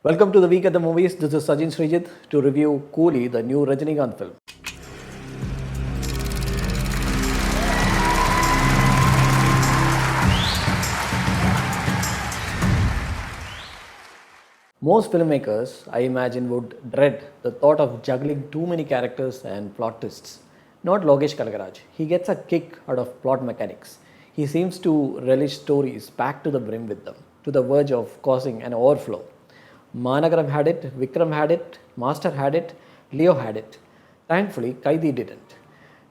Welcome to the week at the movies. This is Sajin Shrijith to review Coolie, the new Rajinikanth film. Most filmmakers, I imagine, would dread the thought of juggling too many characters and plot twists. Not Lokesh Kanagaraj. He gets a kick out of plot mechanics. He seems to relish stories packed to the brim with them, to the verge of causing an overflow. Managaram had it, Vikram had it, Master had it, Leo had it. Thankfully, Kaidi didn't.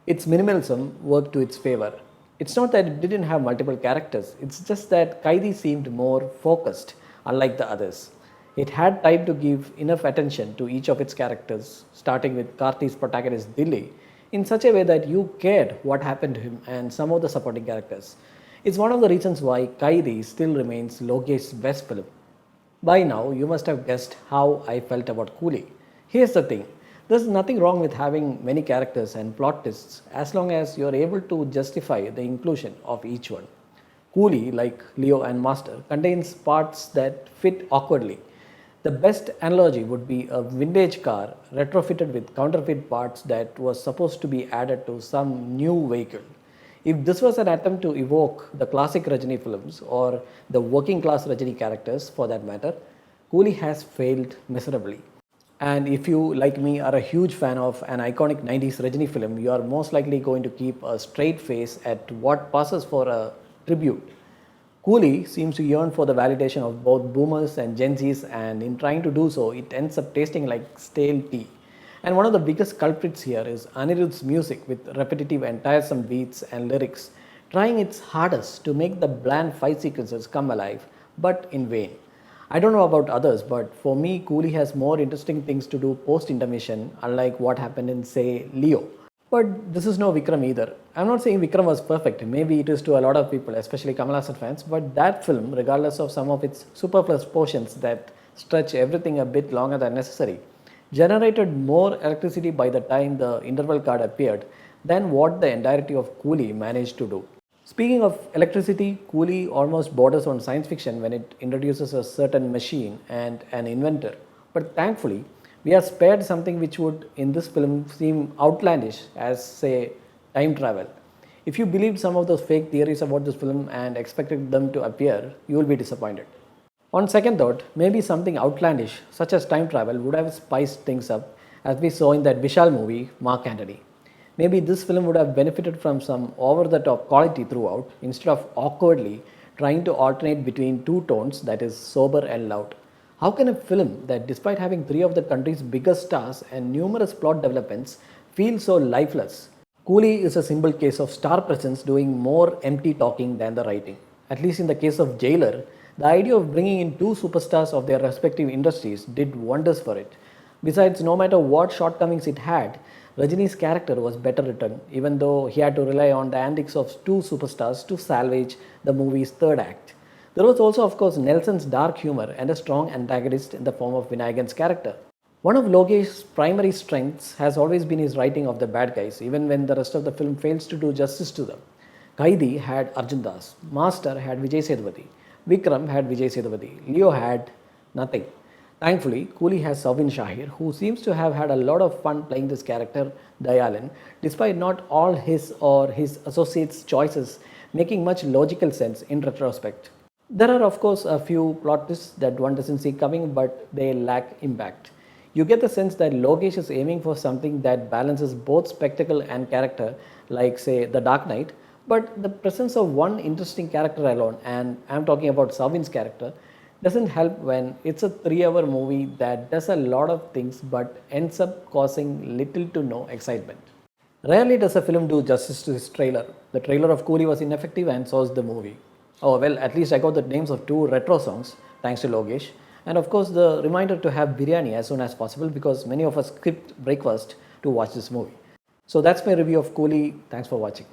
Its minimalism worked to its favor. It's not that it didn't have multiple characters, it's just that Kaidi seemed more focused, unlike the others. It had time to give enough attention to each of its characters, starting with Karti's protagonist Dilli, in such a way that you cared what happened to him and some of the supporting characters. It's one of the reasons why Kaidi still remains Lokesh's best film. By now, you must have guessed how I felt about Coolie. Here's the thing, there's nothing wrong with having many characters and plot twists as long as you're able to justify the inclusion of each one. Coolie, like Leo and Master, contains parts that fit awkwardly. The best analogy would be a vintage car retrofitted with counterfeit parts that was supposed to be added to some new vehicle. If this was an attempt to evoke the classic Rajini films or the working class Rajini characters for that matter, Coolie has failed miserably. And if you, like me, are a huge fan of an iconic 90s Rajini film, you are most likely going to keep a straight face at what passes for a tribute. Coolie seems to yearn for the validation of both boomers and Gen Zs, and in trying to do so, it ends up tasting like stale tea. And one of the biggest culprits here is Anirudh's music with repetitive and tiresome beats and lyrics, trying its hardest to make the bland fight sequences come alive, but in vain. I don't know about others, but for me, Coolie has more interesting things to do post intermission, unlike what happened in, say, Leo. But this is no Vikram either. I'm not saying Vikram was perfect. Maybe it is to a lot of people, especially Kamal Haasan fans, but that film, regardless of some of its superfluous portions that stretch everything a bit longer than necessary, generated more electricity by the time the interval card appeared than what the entirety of Coolie managed to do. Speaking of electricity, Coolie almost borders on science fiction when it introduces a certain machine and an inventor. But thankfully, we are spared something which would in this film seem outlandish as, say, time travel. If you believed some of those fake theories about this film and expected them to appear, you will be disappointed. On second thought, maybe something outlandish such as time travel would have spiced things up as we saw in that Vishal movie, Mark Antony. Maybe this film would have benefited from some over-the-top quality throughout instead of awkwardly trying to alternate between two tones, that is sober and loud. How can a film that, despite having three of the country's biggest stars and numerous plot developments, feel so lifeless? Coolie is a simple case of star presence doing more empty talking than the writing. At least in the case of Jailer, the idea of bringing in two superstars of their respective industries did wonders for it. Besides, no matter what shortcomings it had, Rajini's character was better written, even though he had to rely on the antics of two superstars to salvage the movie's third act. There was also, of course, Nelson's dark humor and a strong antagonist in the form of Vinayagan's character. One of Lokesh's primary strengths has always been his writing of the bad guys, even when the rest of the film fails to do justice to them. Kaidi had Arjun Das, Master had Vijay Sethupathi, Vikram had Vijay Sethupathi, Leo had nothing. Thankfully, Coolie has Savin Shahir, who seems to have had a lot of fun playing this character, Dayalan, despite not all his or his associates' choices making much logical sense in retrospect. There are, of course, a few plot twists that one doesn't see coming, but they lack impact. You get the sense that Lokesh is aiming for something that balances both spectacle and character, like, say, The Dark Knight, but the presence of one interesting character alone, and I'm talking about Savin's character, doesn't help when it's a 3-hour movie that does a lot of things but ends up causing little to no excitement. Rarely does a film do justice to its trailer. The trailer of Coolie was ineffective and so is the movie. Oh well, at least I got the names of 2 retro songs, thanks to Lokesh. And of course the reminder to have biryani as soon as possible because many of us skipped breakfast to watch this movie. So that's my review of Coolie. Thanks for watching.